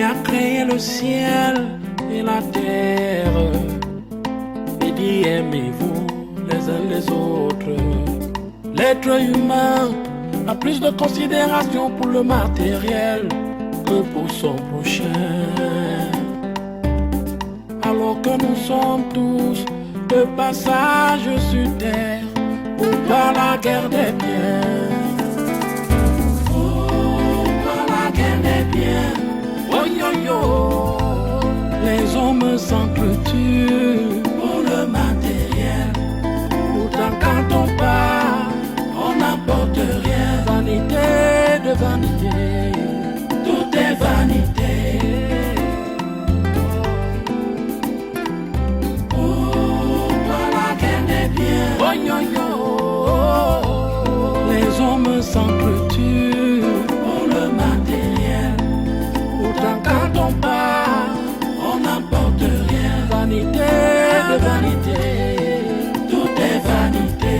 as créé le ciel et la terre et dit aimez-vous les uns les autres. L'être humain a plus de considération pour le matériel que pour son prochain. Alors que nous sommes tous de passage sur terre, pourquoi la guerre des biens? Pourquoi la guerre des biens? Oh yo yo, les hommes s'entretuent pour le matériel. Pourtant quand on part, on n'apporte rien. Vanité de vanité, tout est vanité. Pourquoi la guerre des biens? Oh yo yo, les hommes s'entretuent pour le matériel. Pourtant quand on part, on n'apporte rien. Vanité de vanité, tout est vanité.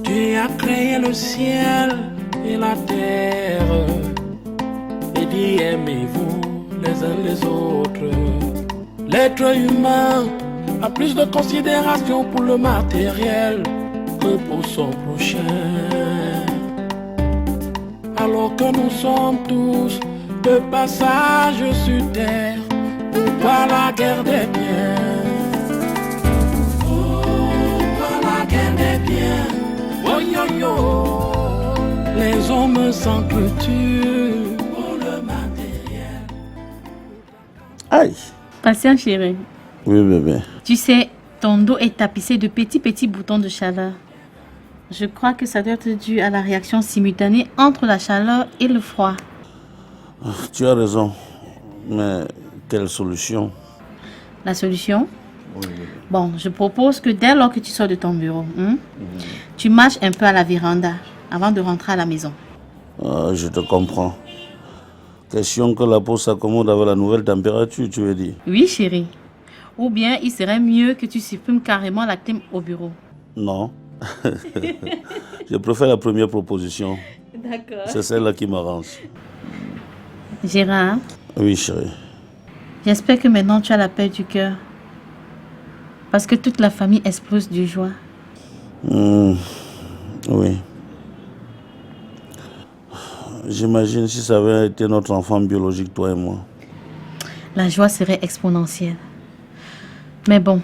Tu as créé le ciel et la terre et dit aimez-vous les uns les autres. L'être humain a plus de considération pour le matériel que pour son prochain. Alors que nous sommes tous de passage sur terre, pourquoi la guerre des biens? Pourquoi la guerre des biens? Oh yo yo, les hommes s'entretuent pour le matériel. Aïe. Patient chérie, Oui, bébé. tu sais, ton dos est tapissé de petits boutons de chaleur. Je crois que ça doit être dû à la réaction simultanée entre la chaleur et le froid. Tu as raison. Mais quelle solution? La solution? Oui, bébé. Bon, je propose que dès lors que tu sors de ton bureau, tu marches un peu à la véranda avant de rentrer à la maison. Je te comprends. Question que la peau s'accommode avec la nouvelle température, tu veux dire? Oui, chérie. Ou bien il serait mieux que tu supprimes carrément la clim au bureau. Non. Je préfère la première proposition. D'accord. C'est celle-là qui m'arrange. Gérard, Oui, chérie. j'espère que maintenant tu as la paix du cœur. Parce que toute la famille explose de joie. Oui. J'imagine si ça avait été notre enfant biologique, toi et moi. La joie serait exponentielle. Mais bon,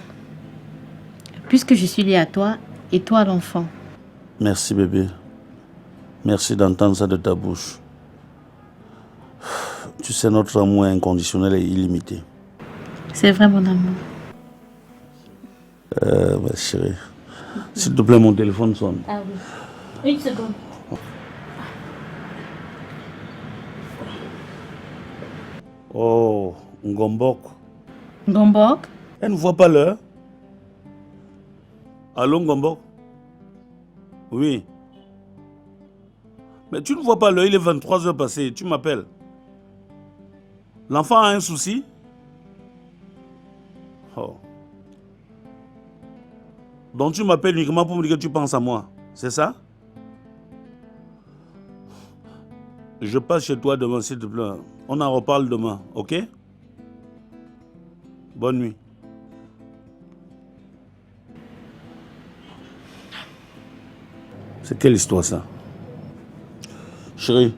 puisque je suis liée à toi et toi à l'enfant. Merci, bébé. Merci d'entendre ça de ta bouche. Tu sais, notre amour est inconditionnel et illimité. C'est vrai, mon amour. Ma chérie. S'il te plaît, mon téléphone sonne. Ah oui. Une seconde. Oh, Ngombok. Gombok? Elle ne voit pas l'heure? Allô, Ngombok? Oui. Mais tu ne vois pas l'heure, il est 23h passé, tu m'appelles. L'enfant a un souci? Oh. Donc tu m'appelles uniquement pour me dire que tu penses à moi, c'est ça? Je passe chez toi demain, s'il te plaît. On en reparle demain, ok? Bonne nuit. C'est quelle histoire ça? Chérie,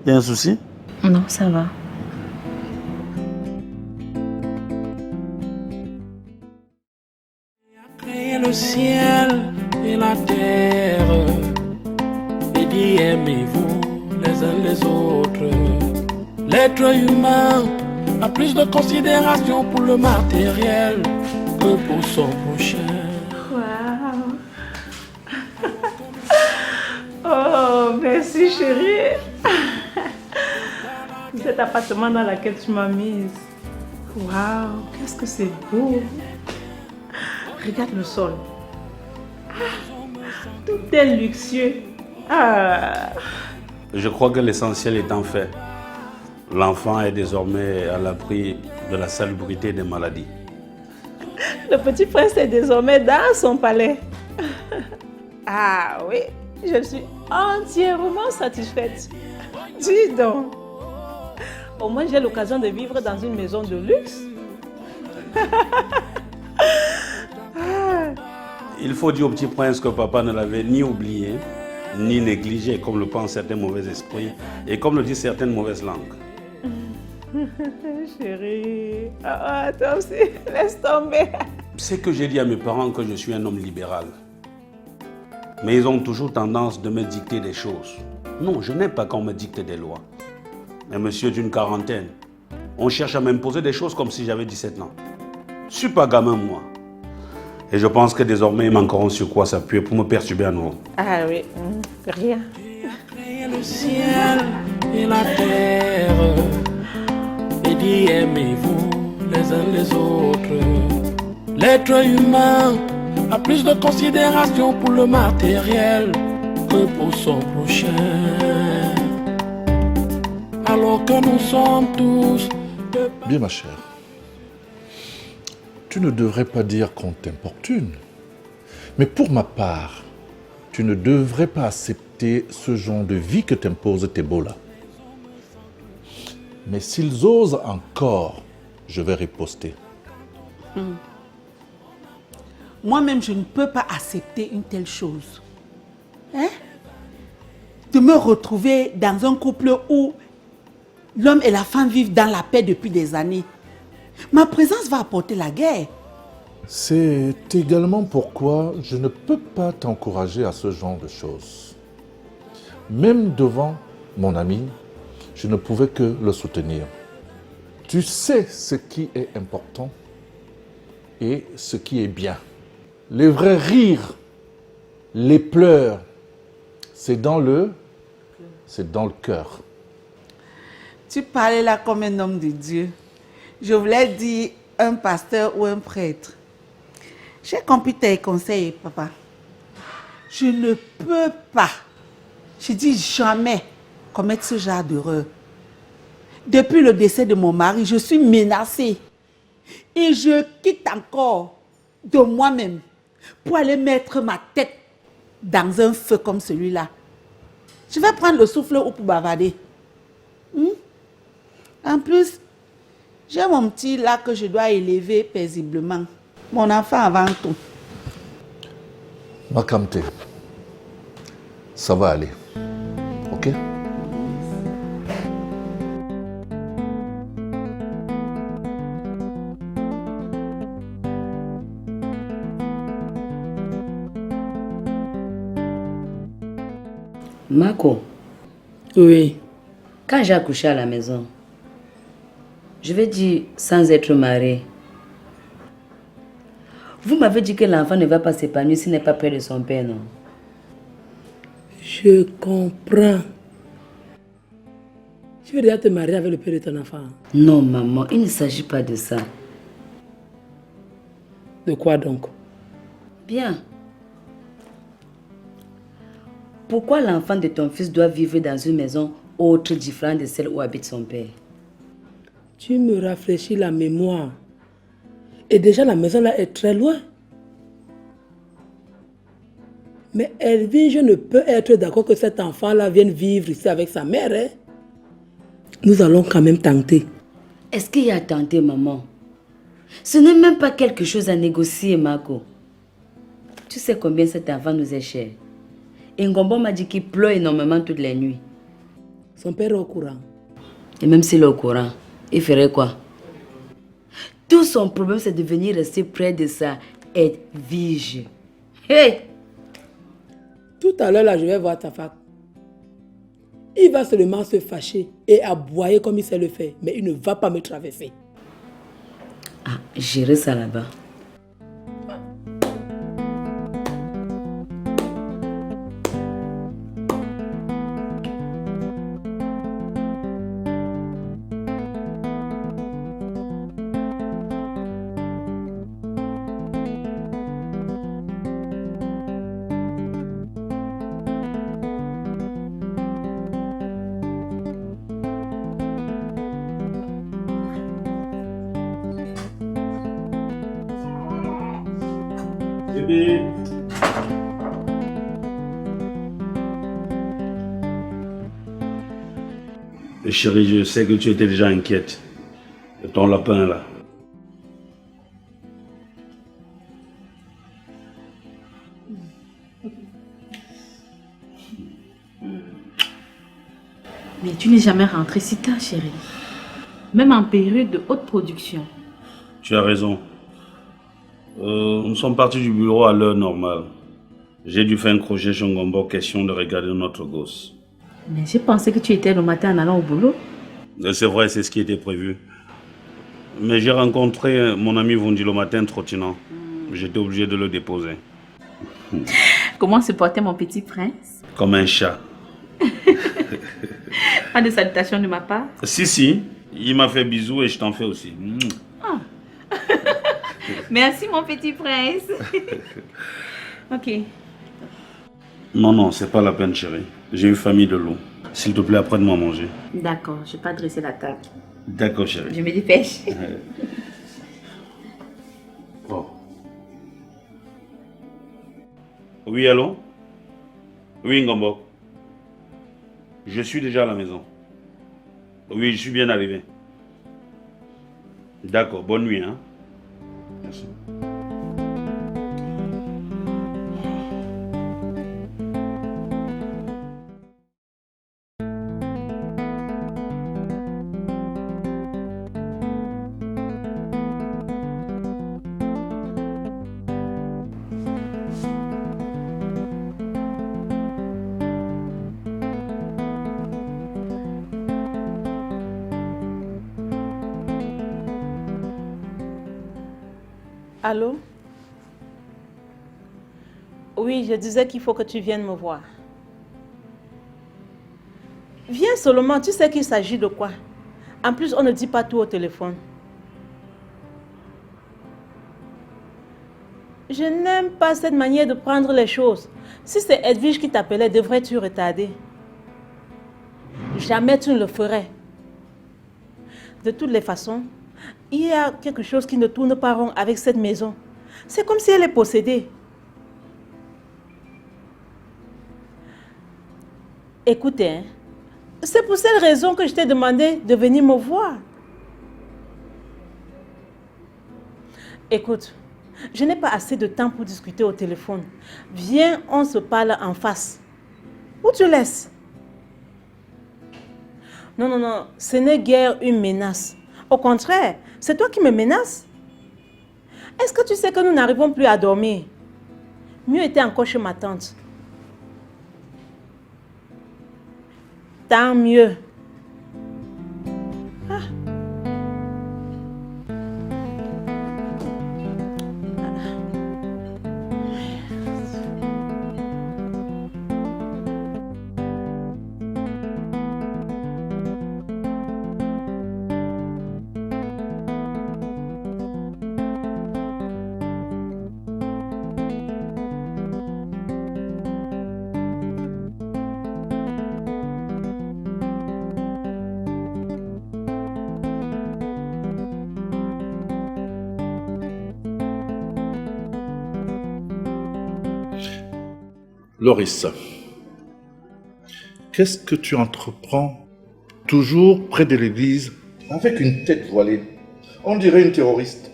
il y a un souci? Non, ça va. Créé le ciel et la terre et dit aimez-vous les uns les autres. L'être humain a plus de considération pour le matériel que pour son prochain. Wow. Oh, merci chérie. Cet appartement dans lequel tu m'as mise. Waouh, qu'est-ce que c'est beau. Regarde le sol. Tout est luxueux. Ah. Je crois que l'essentiel étant fait, l'enfant est désormais à l'abri de la salubrité des maladies. Le petit prince est désormais dans son palais. Ah oui, je suis entièrement satisfaite. Dis donc. Au moins, j'ai l'occasion de vivre dans une maison de luxe. Il faut dire au petit prince que papa ne l'avait ni oublié, ni négligé, comme le pensent certains mauvais esprits, et comme le disent certaines mauvaises langues. Chérie, toi aussi, laisse tomber. C'est que j'ai dit à mes parents que je suis un homme libéral. Mais ils ont toujours tendance de me dicter des choses. Non, je n'aime pas qu'on me dicte des lois. Mais monsieur d'une quarantaine, on cherche à m'imposer des choses comme si j'avais 17 ans. Je ne suis pas gamin, moi. Et je pense que désormais, ils manqueront sur quoi s'appuyer pour me perturber à nouveau. Ah oui, rien. Tu as créé le ciel et la terre et dit aimez-vous les uns les autres. L'être humain a plus de considération pour le matériel que pour son prochain. Alors que nous sommes tous Bien ma chère, tu ne devrais pas dire qu'on t'importune. Mais pour ma part, tu ne devrais pas accepter ce genre de vie que t'imposent tes beaux-là. Mais s'ils osent encore, je vais riposter. Moi-même, je ne peux pas accepter une telle chose. Hein? De me retrouver dans un couple où l'homme et la femme vivent dans la paix depuis des années. Ma présence va apporter la guerre. C'est également pourquoi je ne peux pas t'encourager à ce genre de choses. Même devant mon ami, je ne pouvais que le soutenir. Tu sais ce qui est important et ce qui est bien. Les vrais rires, les pleurs, c'est dans le cœur. Tu parlais là comme un homme de Dieu. Je voulais dire un pasteur ou un prêtre. J'ai compris tes conseils, papa. Je ne peux pas, je dis jamais, commettre ce genre d'erreur. Depuis le décès de mon mari, je suis menacée. Et je quitte encore de moi-même pour aller mettre ma tête dans un feu comme celui-là. Je vais prendre le souffle ou pour bavarder. En plus, j'ai mon petit là que je dois élever paisiblement. Mon enfant avant tout. Makamte, ça va aller, ok? Marco, Oui. quand j'ai accouché à la maison, je vais dire sans être mariée, vous m'avez dit que l'enfant ne va pas s'épanouir s'il n'est pas près de son père, non? Je comprends. Tu veux déjà te marier avec le père de ton enfant? Non, maman, il ne s'agit pas de ça. De quoi donc? Bien. Pourquoi l'enfant de ton fils doit vivre dans une maison autre différente de celle où habite son père? Tu me rafraîchis la mémoire. Et déjà, la maison là est très loin. Mais Elvie, je ne peux être d'accord que cet enfant-là vienne vivre ici avec sa mère. Hein? Nous allons quand même tenter. Est-ce qu'il y a tenté, maman? Ce n'est même pas quelque chose à négocier, Marco. Tu sais combien cet enfant nous est cher. Et Ngombo m'a dit qu'il pleure énormément toutes les nuits. Son père est au courant. Et même s'il est au courant, il ferait quoi? Tout son problème, c'est de venir rester près de sa Edwige. Hey! Tout à l'heure, là, je vais voir ta femme. Il va seulement se fâcher et aboyer comme il sait le faire. Mais il ne va pas me traverser. Ah, j'irai ça là-bas. Bébé. Et chérie, je sais que tu étais déjà inquiète de ton lapin là. Mais tu n'es jamais rentré si tard, chérie. Même en période de haute production. Tu as raison. Nous sommes partis du bureau à l'heure normale. J'ai dû faire un crochet chez Ngombo, question de regarder notre gosse. Mais j'ai pensé que tu étais le matin en allant au boulot. C'est vrai, c'est ce qui était prévu. Mais j'ai rencontré mon ami Vundi le matin trottinant. J'étais obligé de le déposer. Comment se portait mon petit prince? Comme un chat. Pas de salutations de ma part? Si, il m'a fait bisous et je t'en fais aussi. Merci mon petit prince. Ok. Non, c'est pas la peine, chérie. J'ai eu famille de loup. S'il te plaît, apprends-moi à manger. D'accord, je vais pas dresser la table. D'accord, chérie. Je me dépêche. Oh. Oui, allô? Oui, Ngombo. Je suis déjà à la maison. Oui, je suis bien arrivé. D'accord, bonne nuit, hein? Merci. Allô? Oui, je disais qu'il faut que tu viennes me voir. Viens seulement, tu sais qu'il s'agit de quoi? En plus, on ne dit pas tout au téléphone. Je n'aime pas cette manière de prendre les choses. Si c'est Edwige qui t'appelait, devrais-tu retarder? Jamais tu ne le ferais. De toutes les façons, il y a quelque chose qui ne tourne pas rond avec cette maison. C'est comme si elle est possédée. Écoutez, hein, c'est pour cette raison que je t'ai demandé de venir me voir. Écoute, je n'ai pas assez de temps pour discuter au téléphone. Viens, on se parle en face. Où tu laisses? Non, ce n'est guère une menace. Au contraire, c'est toi qui me menaces. Est-ce que tu sais que nous n'arrivons plus à dormir? Mieux était encore chez ma tante. Tant mieux. Ah. Loris, qu'est-ce que tu entreprends toujours près de l'église avec une tête voilée? On dirait une terroriste.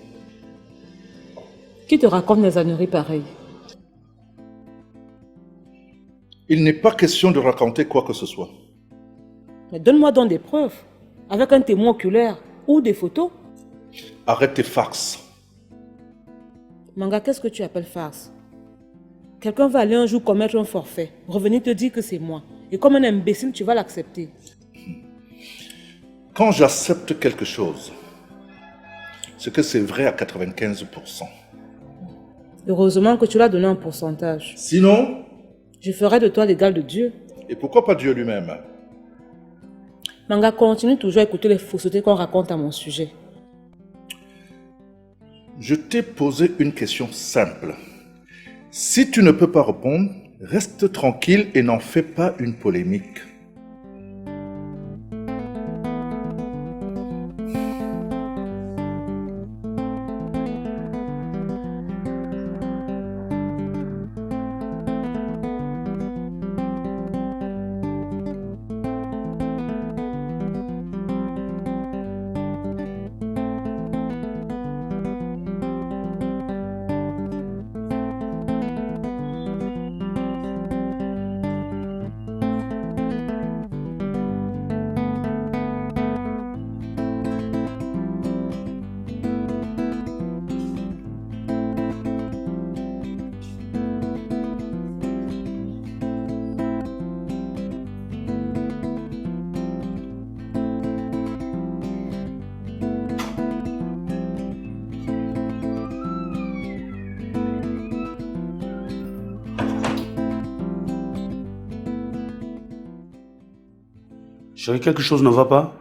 Qui te raconte des âneries pareilles? Il n'est pas question de raconter quoi que ce soit. Mais donne-moi donc des preuves, avec un témoin oculaire ou des photos. Arrête tes farces. Manga, qu'est-ce que tu appelles farce? Quelqu'un va aller un jour commettre un forfait, revenir te dire que c'est moi. Et comme un imbécile, tu vas l'accepter. Quand j'accepte quelque chose, c'est que c'est vrai à 95%. Heureusement que tu l'as donné en pourcentage. Sinon, Je ferai de toi l'égal de Dieu. et pourquoi pas Dieu lui-même? Manga, continue toujours à écouter les faussetés qu'on raconte à mon sujet. Je t'ai posé une question simple. Si tu ne peux pas répondre, reste tranquille et n'en fais pas une polémique. Chérie, quelque chose ne va pas?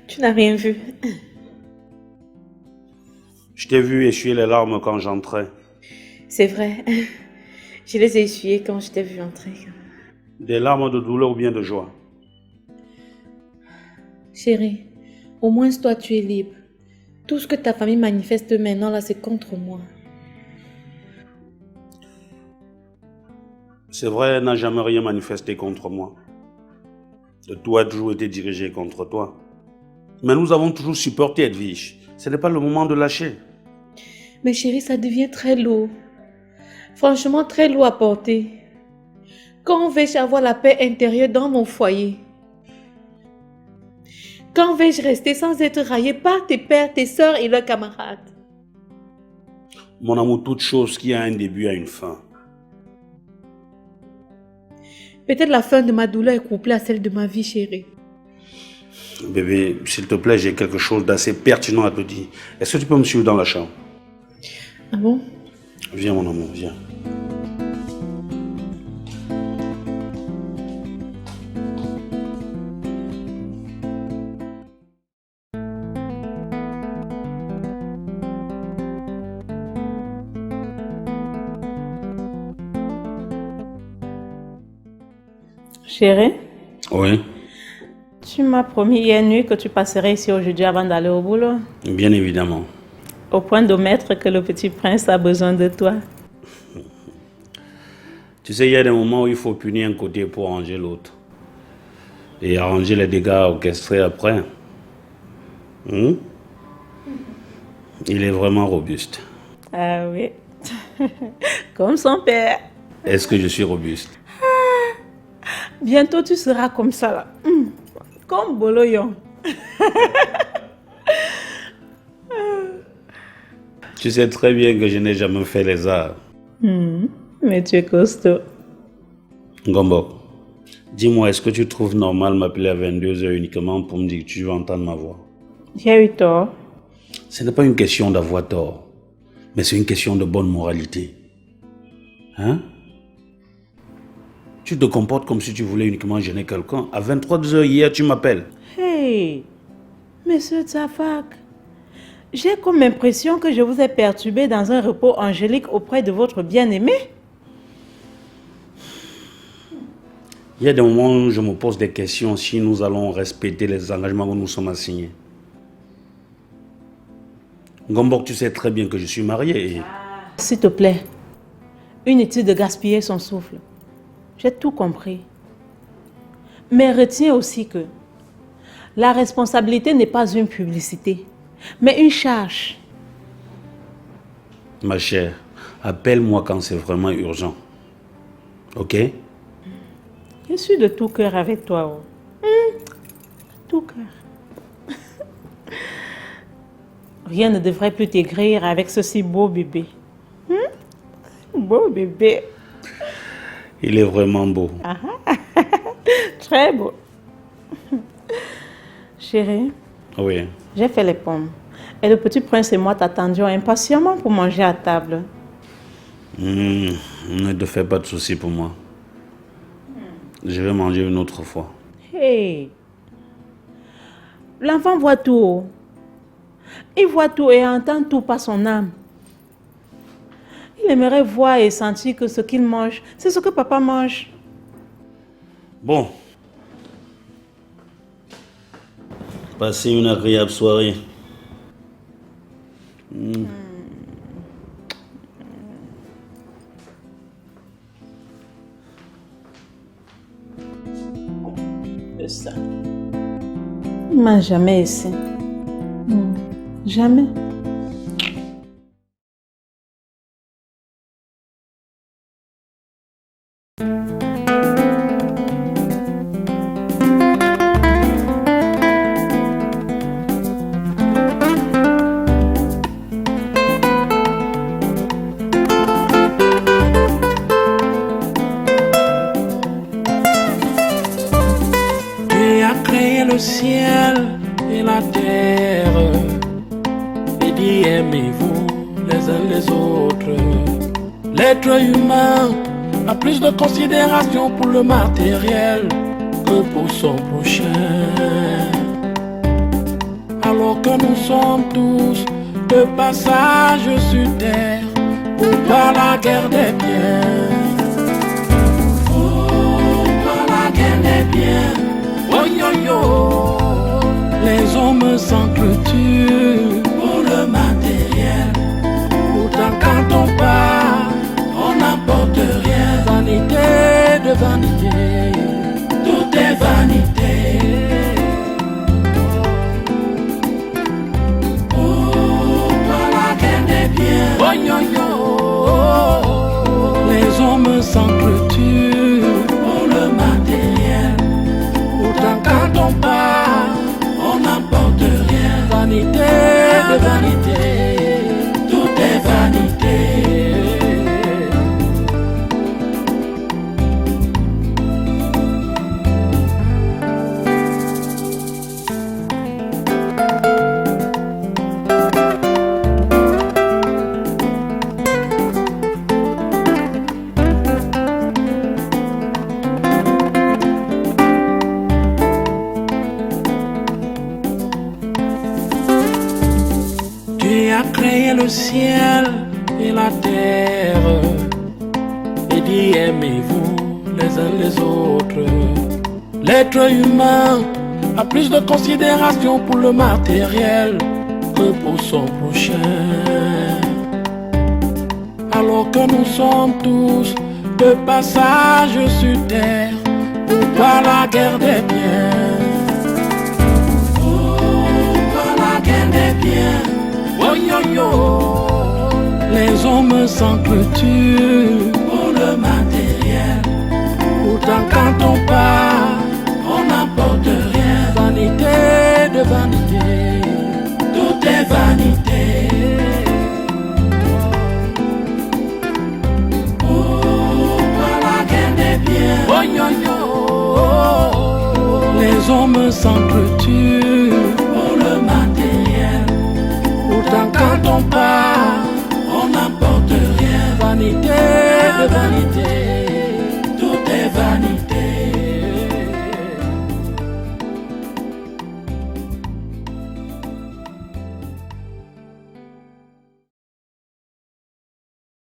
Tu n'as rien vu. Je t'ai vu essuyer les larmes quand j'entrais. C'est vrai. Je les ai essuyées quand je t'ai vu entrer. Des larmes de douleur ou bien de joie? Chérie, au moins toi tu es libre. Tout ce que ta famille manifeste maintenant là, c'est contre moi. C'est vrai, elle n'a jamais rien manifesté contre moi. Tout a toujours été dirigé contre toi. Mais nous avons toujours supporté Edwige. Ce n'est pas le moment de lâcher. Mais chérie, ça devient très lourd. Franchement, très lourd à porter. Quand vais-je avoir la paix intérieure dans mon foyer? Quand vais-je rester sans être raillée par tes pères, tes sœurs et leurs camarades? Mon amour, toute chose qui a un début a une fin. Peut-être la fin de ma douleur est couplée à celle de ma vie, chérie. Bébé, s'il te plaît, j'ai quelque chose d'assez pertinent à te dire. Est-ce que tu peux me suivre dans la chambre? Ah bon? Viens, mon amour, viens. Chérie, Oui, tu m'as promis hier nuit que tu passerais ici aujourd'hui avant d'aller au boulot. bien évidemment. Au point d'omettre que le petit prince a besoin de toi. Tu sais, il y a des moments où il faut punir un côté pour arranger l'autre. Et arranger les dégâts orchestrés après. Il est vraiment robuste. Ah oui, comme son père. Est-ce que je suis robuste? Bientôt tu seras comme ça là. Comme Boloyon. Tu sais très bien que je n'ai jamais fait les arts. Mais tu es costaud. Ngombo, dis-moi, est-ce que tu trouves normal m'appeler à 22h uniquement pour me dire que tu veux entendre ma voix? J'ai eu tort. Ce n'est pas une question d'avoir tort, mais c'est une question de bonne moralité. Hein? Tu te comportes comme si tu voulais uniquement gêner quelqu'un. À 23h hier, tu m'appelles. Hey, monsieur Tsafak, j'ai comme impression que je vous ai perturbé dans un repos angélique auprès de votre bien-aimé. Il y a des moments où je me pose des questions si nous allons respecter les engagements que nous sommes assignés. Ngombok, tu sais très bien que je suis marié et... S'il te plaît, inutile de gaspiller son souffle. J'ai tout compris. Mais retiens aussi que la responsabilité n'est pas une publicité, mais une charge. Ma chère, appelle-moi quand c'est vraiment urgent. Ok? Je suis de tout cœur avec toi. Tout cœur. Rien ne devrait plus t'aigrir avec ce si beau bébé. Beau bébé. Il est vraiment beau. Très beau. Chérie, Oui. j'ai fait les pommes. Et le petit prince et moi t'attendions impatiemment pour manger à table. Ne te fais pas de soucis pour moi. Je vais manger une autre fois. Hey! L'enfant voit tout. Il voit tout et entend tout par son âme. Il aimerait voir et sentir que ce qu'il mange, c'est ce que papa mange. Bon. Passez une agréable soirée. Ça. Il m'a jamais ici. Jamais. Dieu a créé le ciel et la terre et dit aimez-vous les uns les autres. L'être humain a plus de considération pour le matériel que pour son prochain. Alors que nous sommes tous de passage sur terre pour pas la guerre des biens. Oh, pas la guerre des biens. Oh yo yo, les hommes s'entretuent pour le matériel. Pourtant quand on part, on n'apporte rien. Vanité de vanité, tout est vanité. Oh, pas la guerre des biens. Oh yo yo, les hommes s'entretuent pour le matériel. Pourtant quand on part, on n'apporte rien. Vanité de vanité, tout est vanité. Tu as créé le ciel et la terre et dit aimez-vous les uns les autres. L'être humain a plus de considération pour le matériel que pour son prochain. Alors que nous sommes tous de passage sur terre pour pas la guerre des biens. Oh, pas la guerre des biens. Oh yo yo, les hommes s'entretuent pour le matériel. Pourtant quand on part, on n'apporte rien. Vanité de vanité, tout est vanité. Oh, pas la guerre des biens. Oh yo yo, les hommes s'entretuent pour le matériel. Pourtant quand